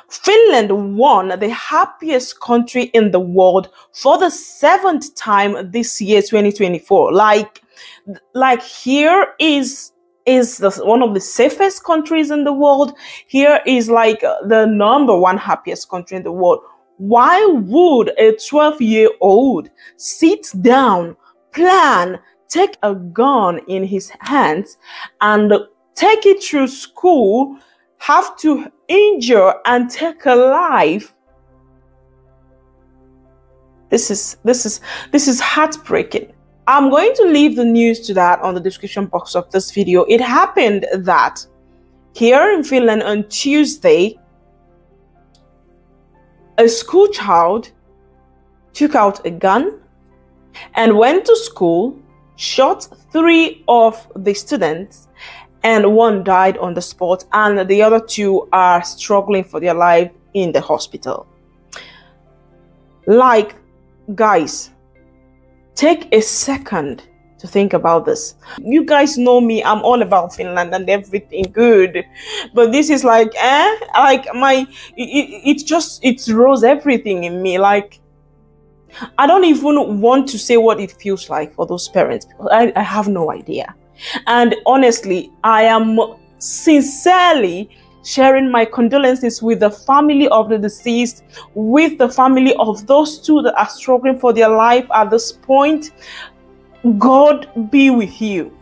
Finland won the happiest country in the world for the seventh time this year, 2024. Like here is one of the safest countries in the world. Here is like the number one happiest country in the world. Why would a 12-year-old sit down, plan, take a gun in his hands and take it through school, have to injure and take a life? This is heartbreaking. I'm going to leave the news to that on the description box of this video. It happened that here in Finland on Tuesday, a school child took out a gun and went to school, shot 3 of the students, and 1 died on the spot, and the other 2 are struggling for their life in the hospital. Like, guys, take a second to think about this. You guys know me, I'm all about Finland and everything good, but this is like it rose everything in me. Like, I don't even want to say what it feels like for those parents, because I have no idea. And honestly, I am sincerely sharing my condolences with the family of the deceased, with the family of those 2 that are struggling for their life at this point. God be with you.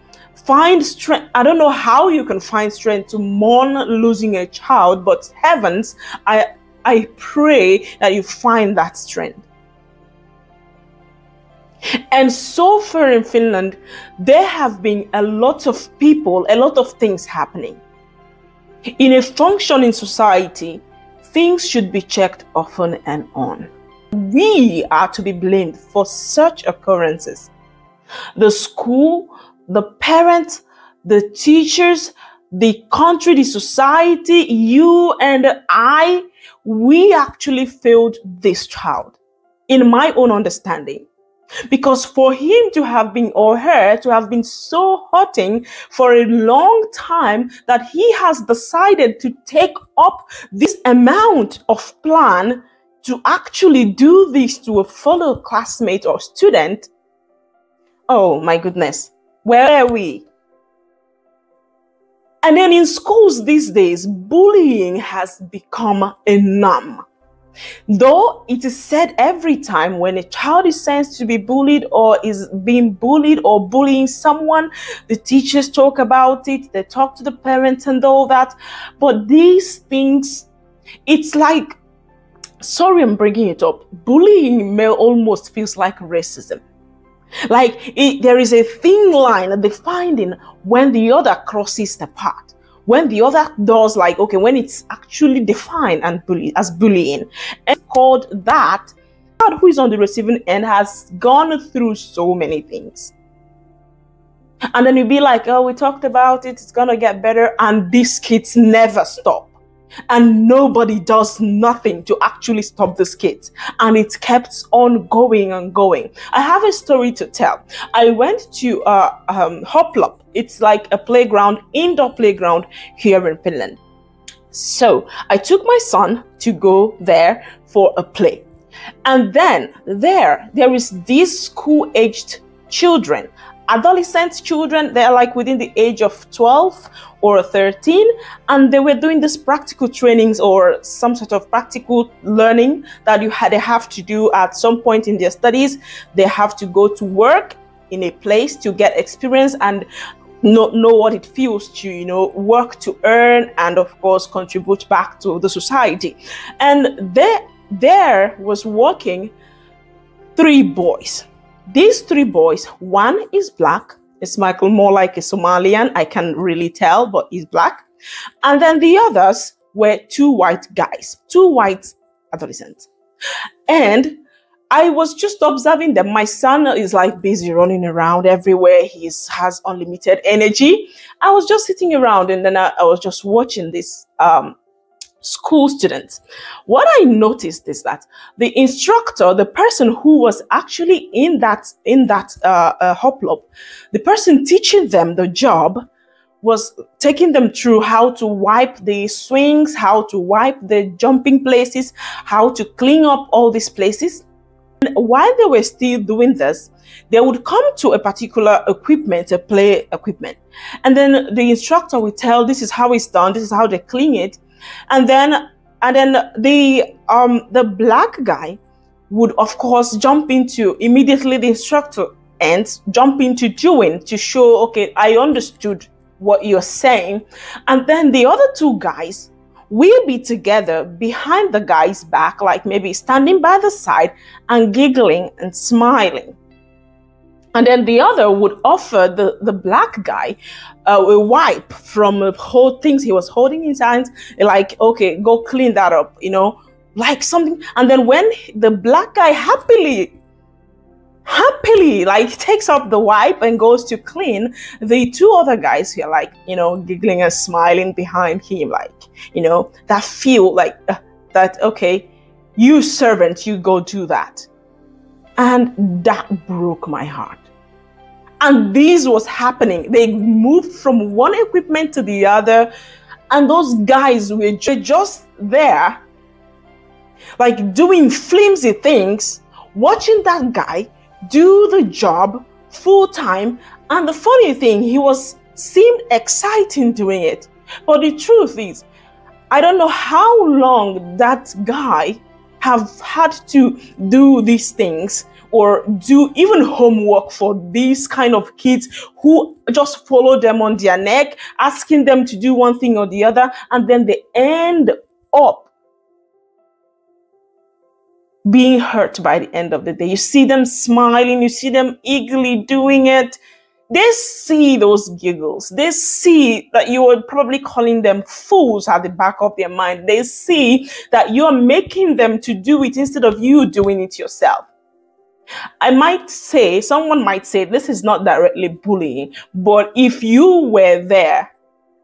Find strength. I don't know how you can find strength to mourn losing a child, but heavens, I pray that you find that strength. And so far in Finland, there have been a lot of people, a lot of things happening. In a functioning society, things should be checked often and on. We are to be blamed for such occurrences. The school, the parents, the teachers, the country, the society, you and I, we actually failed this child, in my own understanding. Because for him to have been, or her to have been so hurting for a long time, that he has decided to take up this amount of plan to actually do this to a fellow classmate or student. Oh my goodness, where are we? And then in schools these days, bullying has become a norm. Though it is said every time when a child is sensed to be bullied or is being bullied or bullying someone, the teachers talk about it, they talk to the parents and all that. But these things, it's like, sorry I'm bringing it up, bullying may almost feels like racism. Like there is a thin line defining when the other crosses the path. When the other does, like, okay, when it's actually defined and as bullying, and called that, who is on the receiving end has gone through so many things. And then you'll be like, oh, we talked about it, it's gonna get better, and these kids never stop. And nobody does nothing to actually stop this kids, and it kept on going and going. I have a story to tell. I went to Hoplop. It's like a playground, indoor playground here in Finland. So I took my son to go there for a play, and then there is these school-aged children, adolescent children. They're like within the age of 12 or 13, and they were doing this practical trainings or some sort of practical learning that they have to do at some point in their studies. They have to go to work in a place to get experience and know what it feels to, you know, work to earn and of course contribute back to the society. And there was working 3 boys. These 3 boys, one is black. It's Michael, more like a Somalian. I can really tell, but he's black. And then the others were 2 white guys, 2 white adolescents. And I was just observing them. My son is like busy running around everywhere. He has unlimited energy. I was just sitting around, and then I was just watching this school students. What I noticed is that the instructor, the person who was actually in that hoplop, the person teaching them the job was taking them through how to wipe the swings, how to wipe the jumping places, how to clean up all these places. And while they were still doing this, they would come to a particular equipment, a play equipment. And then the instructor would tell, this is how it's done, this is how they clean it. And then the black guy would, of course, jump into immediately the instructor and jump into doing to show, okay, I understood what you're saying. And then the other two guys will be together behind the guy's back, like maybe standing by the side and giggling and smiling. And then the other would offer the black guy a wipe from the whole things he was holding in his hands, like, okay, go clean that up, you know, like something. And then when the black guy happily like takes up the wipe and goes to clean, the two other guys here, like, you know, giggling and smiling behind him, like, you know, that feel like that, okay, you servant, you go do that. And that broke my heart. And this was happening. They moved from one equipment to the other, and those guys were just there, like doing flimsy things, watching that guy do the job full time. And the funny thing, he seemed exciting doing it. But the truth is, I don't know how long that guy have had to do these things or do even homework for these kind of kids who just follow them on their neck, asking them to do one thing or the other, and then they end up being hurt by the end of the day. You see them smiling, you see them eagerly doing it. They see those giggles. They see that you are probably calling them fools at the back of their mind. They see that you are making them to do it instead of you doing it yourself. Someone might say, this is not directly bullying, but if you were there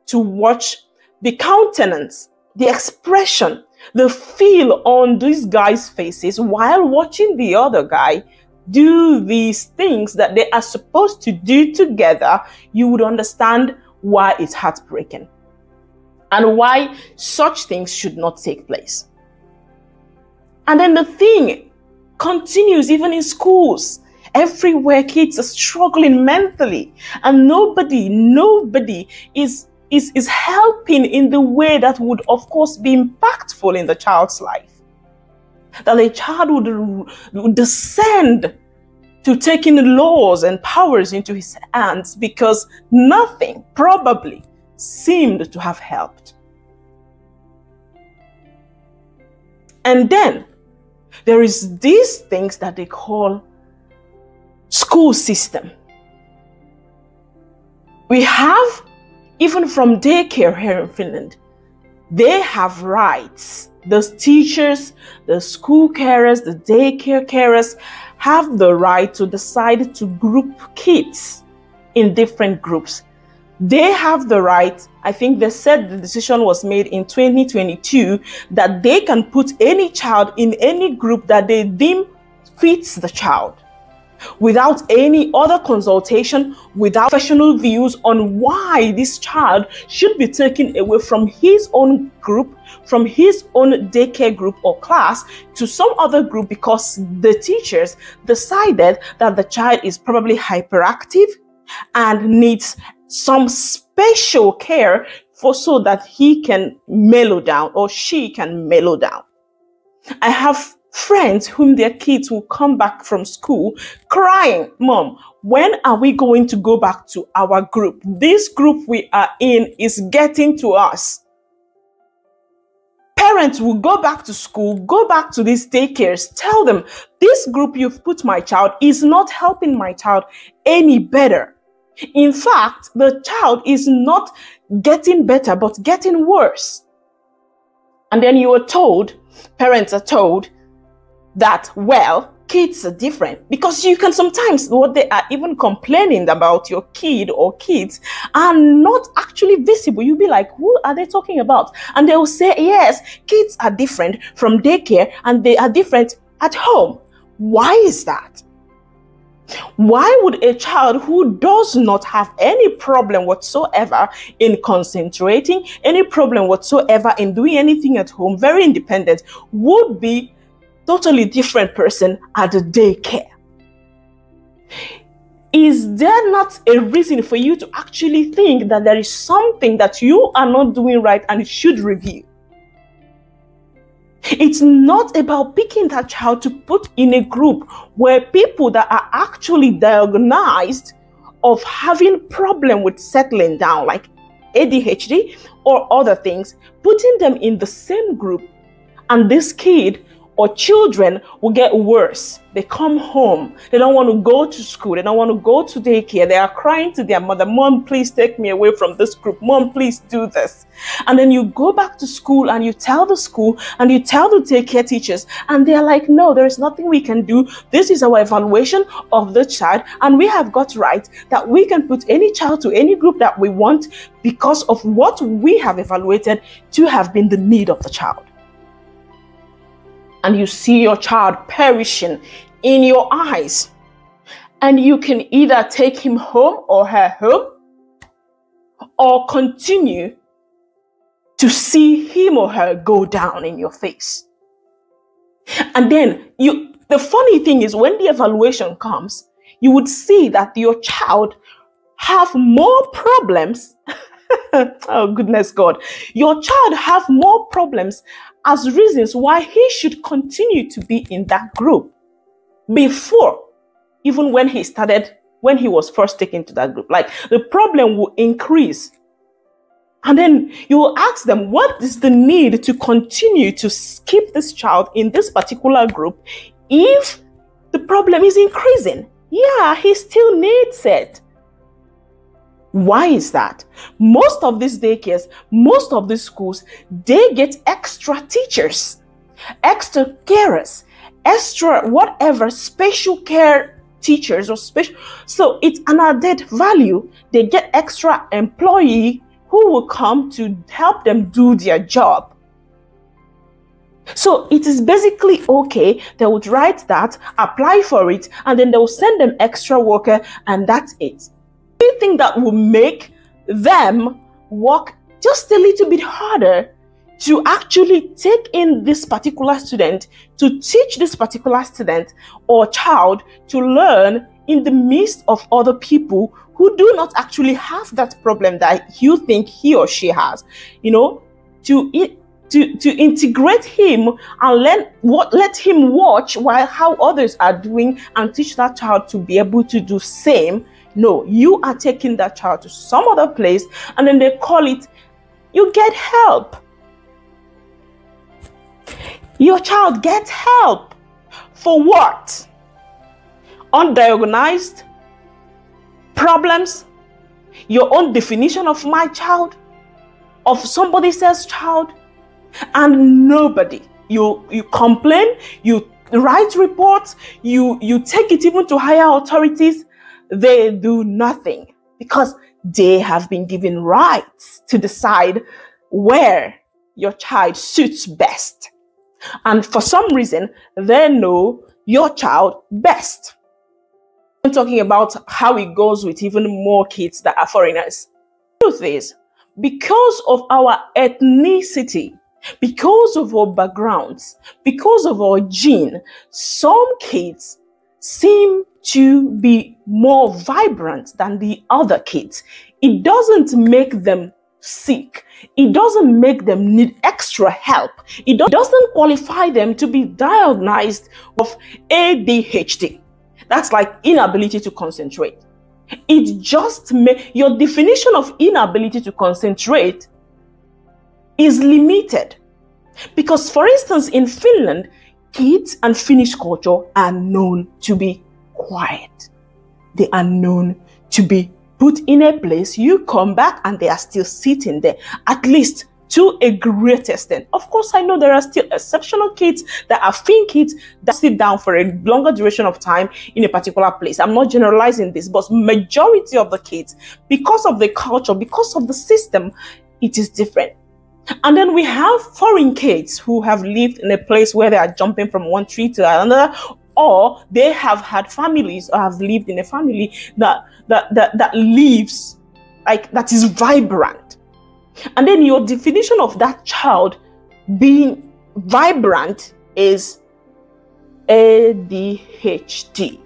to watch the countenance, the expression, the feel on these guys' faces while watching the other guy do these things that they are supposed to do together, you would understand why it's heartbreaking and why such things should not take place. And then the thing continues even in schools. Everywhere kids are struggling mentally, and nobody is helping in the way that would, of course, be impactful in the child's life. That the child would descend to taking laws and powers into his hands because nothing probably seemed to have helped. And then there is these things that they call school system. We have, even from daycare here in Finland, they have rights. The teachers, the school carers, the daycare carers have the right to decide to group kids in different groups. They have the right, I think they said the decision was made in 2022, that they can put any child in any group that they deem fits the child, without any other consultation, without professional views on why this child should be taken away from his own group, from his own daycare group or class to some other group because the teachers decided that the child is probably hyperactive and needs some special care so that he can mellow down or she can mellow down. I have friends whom their kids will come back from school crying, "Mom, when are we going to go back to our group? This group we are in is getting to us." Parents will go back to school, go back to these daycares, tell them, "This group you've put my child is not helping my child any better. In fact, the child is not getting better, but getting worse." And then you are told, parents are told, that, well, kids are different, because you can sometimes, what they are even complaining about your kid or kids are not actually visible. You'll be like, who are they talking about? And they will say, yes, kids are different from daycare and they are different at home. Why is that? Why would a child who does not have any problem whatsoever in concentrating, any problem whatsoever in doing anything at home, very independent, would be totally different person at the daycare? Is there not a reason for you to actually think that there is something that you are not doing right and you should review? It's not about picking that child to put in a group where people that are actually diagnosed of having problem with settling down, like ADHD or other things, putting them in the same group, and this kid or children will get worse. They come home, they don't want to go to school, they don't want to go to daycare, they are crying to their mother, "Mom, please take me away from this group. Mom, please do this." And then you go back to school and you tell the school and you tell the daycare teachers, and they're like, "No, there is nothing we can do. This is our evaluation of the child, and we have got right that we can put any child to any group that we want because of what we have evaluated to have been the need of the child." And you see your child perishing in your eyes, and you can either take him home or her home, or continue to see him or her go down in your face. And then the funny thing is, when the evaluation comes, you would see that your child have more problems. Oh, goodness God. Your child have more problems as reasons why he should continue to be in that group before, even when he was first taken to that group. Like, the problem will increase. And then you will ask them, what is the need to continue to keep this child in this particular group if the problem is increasing? Yeah, he still needs it. Why is that? Most of these daycares, most of these schools, they get extra teachers, extra carers, extra whatever, special care teachers or special. So it's an added value. They get extra employee who will come to help them do their job. So it is basically okay. They would write that, apply for it, and then they will send them extra worker, and that's it. You think that will make them work just a little bit harder to actually take in this particular student, to teach this particular student or child to learn in the midst of other people who do not actually have that problem that you think he or she has, to integrate him and let him watch how others are doing and teach that child to be able to do same. No, you are taking that child to some other place, and then they call it, you get help. Your child gets help. For what? Undiagnosed problems? Your own definition of my child? Of somebody else's child? And nobody. You complain, you write reports, you take it even to higher authorities. They do nothing because they have been given rights to decide where your child suits best. And for some reason, they know your child best. I'm talking about how it goes with even more kids that are foreigners. The truth is, because of our ethnicity, because of our backgrounds, because of our gene, some kids seem to be more vibrant than the other kids. It doesn't make them sick. It doesn't make them need extra help. It doesn't qualify them to be diagnosed of ADHD. That's like inability to concentrate. It just your definition of inability to concentrate is limited. Because, for instance, in Finland, kids and Finnish culture are known to be quiet. They are known to be put in a place, you come back and they are still sitting there, at least to a great extent. Of course, I know there are still exceptional kids that are Finn kids that sit down for a longer duration of time in a particular place. I'm not generalizing this, but majority of the kids, because of the culture, because of the system, it is different. And then we have foreign kids who have lived in a place where they are jumping from one tree to another, or they have had families or have lived in a family that lives like that is vibrant. And then your definition of that child being vibrant is ADHD.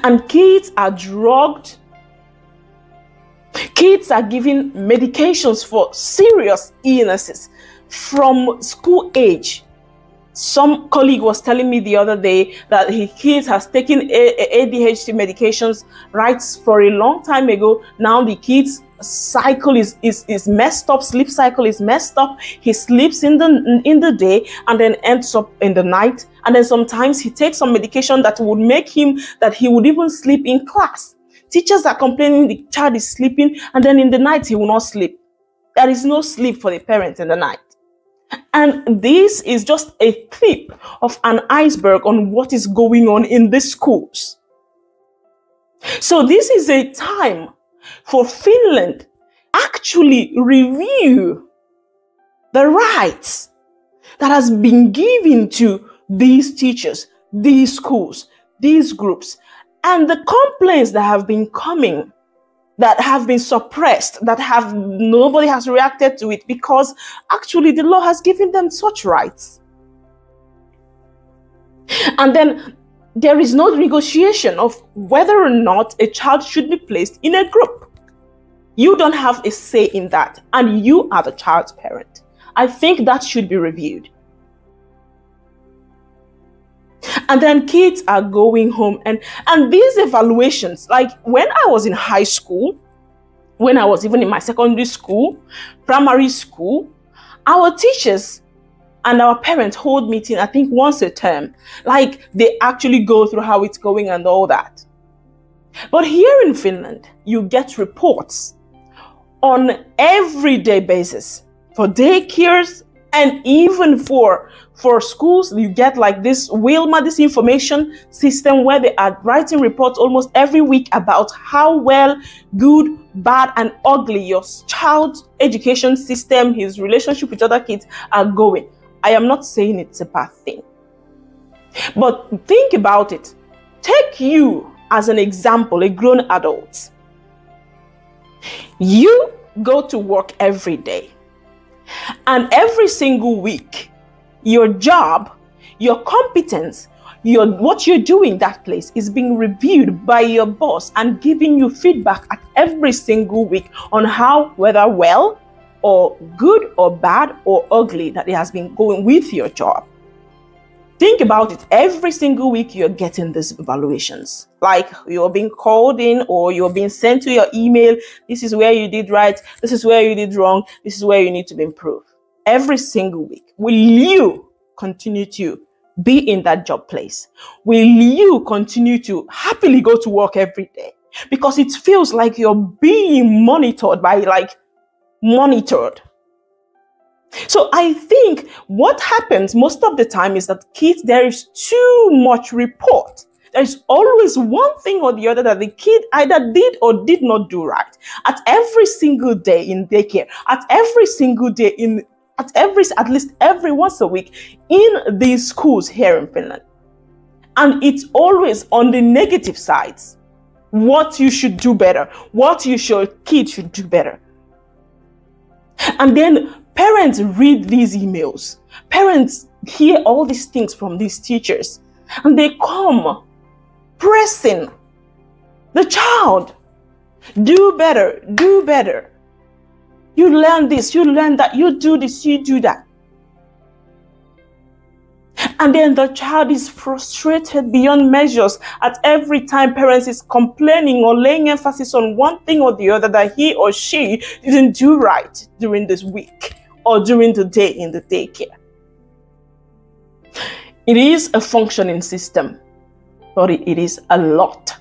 And kids are drugged. Kids are given medications for serious illnesses from school age. Some colleague was telling me the other day that his kids has taken ADHD medications right for a long time ago. Now the kids' cycle is messed up. Sleep cycle is messed up. He sleeps in the day and then ends up in the night. And then sometimes he takes some medication that would make him that he would even sleep in class. Teachers are complaining the child is sleeping, and then in the night he will not sleep. There is no sleep for the parents in the night. And this is just a tip of an iceberg on what is going on in the schools. So this is a time for Finland actually review the rights that has been given to these teachers, these schools, these groups, and the complaints that have been coming, that have been suppressed, that nobody has reacted to it because actually the law has given them such rights. And then there is no negotiation of whether or not a child should be placed in a group. You don't have a say in that, and you are the child's parent. I think that should be reviewed. And then kids are going home, and these evaluations, like when I was in high school, when I was even in my secondary school, primary school, our teachers and our parents hold meeting, I think once a term, like they actually go through how it's going and all that. But here in Finland, you get reports on everyday basis for daycares and even for schools. You get like this Wilma, this information system where they are writing reports almost every week about how well, good, bad, and ugly your child's education system, his relationship with other kids are going. I am not saying it's a bad thing. But think about it. Take you as an example, a grown adult. You go to work every day. And every single week, your job, your competence, what you're doing in that place is being reviewed by your boss and giving you feedback at every single week on how, whether well or good or bad or ugly, that it has been going with your job. Think about it. Every single week you're getting these evaluations. Like you're being called in or you're being sent to your email. This is where you did right. This is where you did wrong. This is where you need to be improved. Every single week. Will you continue to be in that job place? Will you continue to happily go to work every day? Because it feels like you're being monitored monitored. So I think what happens most of the time is that kids, there is too much report. There's always one thing or the other that the kid either did or did not do right. At every single day in daycare, at every single day at least every once a week in these schools here in Finland. And it's always on the negative sides. What you should do better, what kids should do better. And then parents read these emails. Parents hear all these things from these teachers. And they come pressing the child. Do better, do better. You learn this, you learn that, you do this, you do that. And then the child is frustrated beyond measures at every time parents is complaining or laying emphasis on one thing or the other that he or she didn't do right during this week or during the day in the daycare. It is a functioning system, but it is a lot.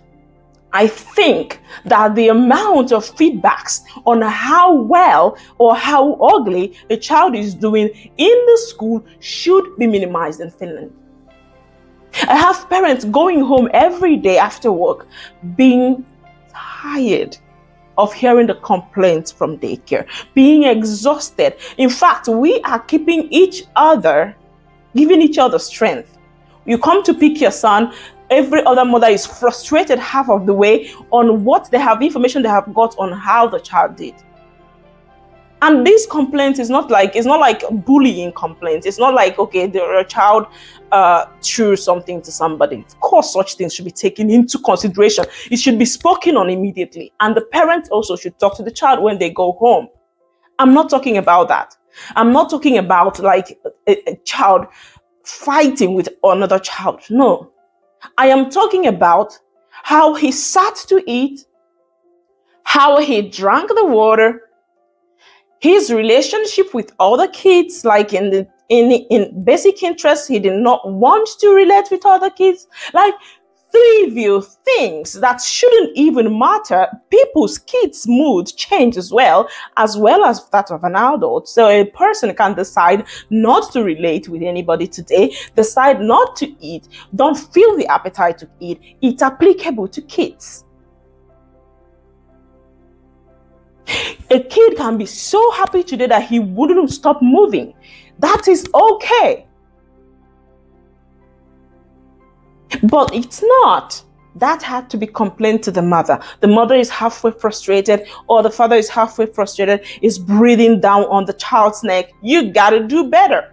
I think that the amount of feedbacks on how well or how ugly a child is doing in the school should be minimized in Finland. I have parents going home every day after work being tired of hearing the complaints from daycare, being exhausted. In fact, we are keeping each other, giving each other strength. You come to pick your son, every other mother is frustrated half of the way on what they have, information they have got on how the child did. And this complaint is not like, it's not like bullying complaints. It's not like, okay, a child threw something to somebody. Of course, such things should be taken into consideration. It should be spoken on immediately. And the parent also should talk to the child when they go home. I'm not talking about that. I'm not talking about like a child fighting with another child. No. I am talking about how he sat to eat, how he drank the water, his relationship with other kids, like in basic interests, he did not want to relate with other kids. Like trivial things that shouldn't even matter. People's kids' mood change as well as that of an adult. So a person can decide not to relate with anybody today, decide not to eat, don't feel the appetite to eat. It's applicable to kids. A kid can be so happy today that he wouldn't stop moving. That is okay. But it's not. That had to be complained to the mother. The mother is halfway frustrated, or the father is halfway frustrated, is breathing down on the child's neck. You gotta do better.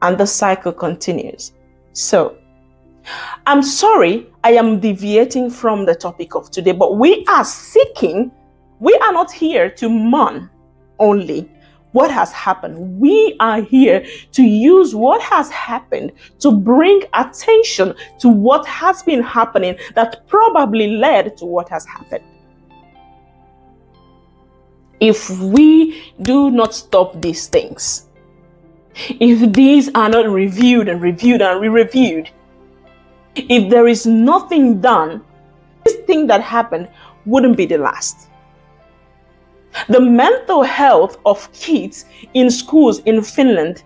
And the cycle continues. So, I'm sorry I am deviating from the topic of today, but we are not here to mourn only what has happened. We are here to use what has happened to bring attention to what has been happening that probably led to what has happened. If we do not stop these things, if these are not reviewed and reviewed and re-reviewed, if there is nothing done, this thing that happened wouldn't be the last. The mental health of kids in schools in Finland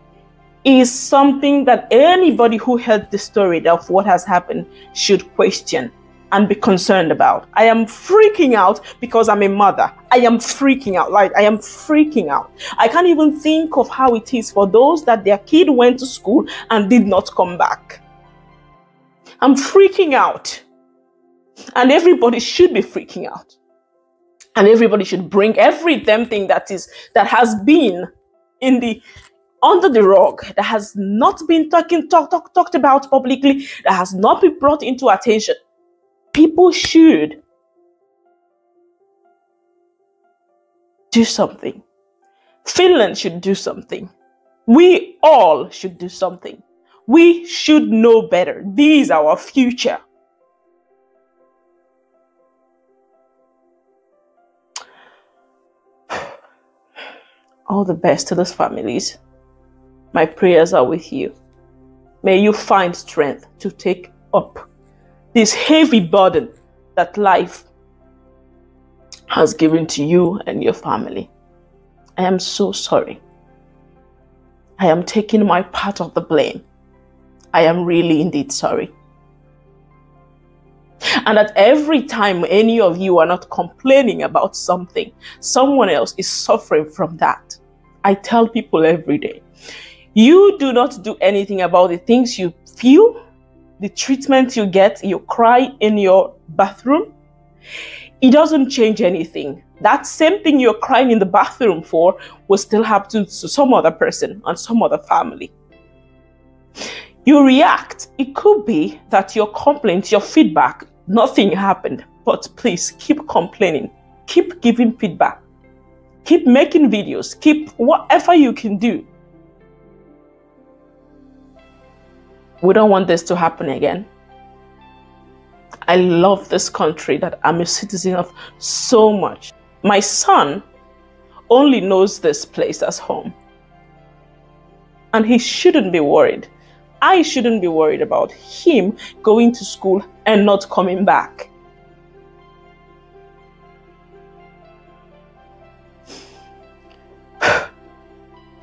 is something that anybody who heard the story of what has happened should question and be concerned about. I am freaking out because I'm a mother. I am freaking out. Like, I am freaking out. I can't even think of how it is for those that their kid went to school and did not come back. I'm freaking out. And everybody should be freaking out. And everybody should bring every damn thing that has been under the rug, that has not been talked about publicly, that has not been brought into attention. People should do something. Finland should do something. We all should do something. We should know better. This is our future. All the best to those families. My prayers are with you. May you find strength to take up this heavy burden that life has given to you and your family. I am so sorry. I am taking my part of the blame. I am really indeed sorry. And that every time any of you are not complaining about something, someone else is suffering from that. I tell people every day, you do not do anything about the things you feel, the treatment you get, you cry in your bathroom. It doesn't change anything. That same thing you're crying in the bathroom for will still happen to some other person and some other family. You react. It could be that your complaints, your feedback, nothing happened. But please keep complaining. Keep giving feedback. Keep making videos. Keep whatever you can do. We don't want this to happen again. I love this country that I'm a citizen of so much. My son only knows this place as home. And he shouldn't be worried. I shouldn't be worried about him going to school and not coming back.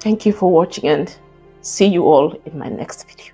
Thank you for watching, and see you all in my next video.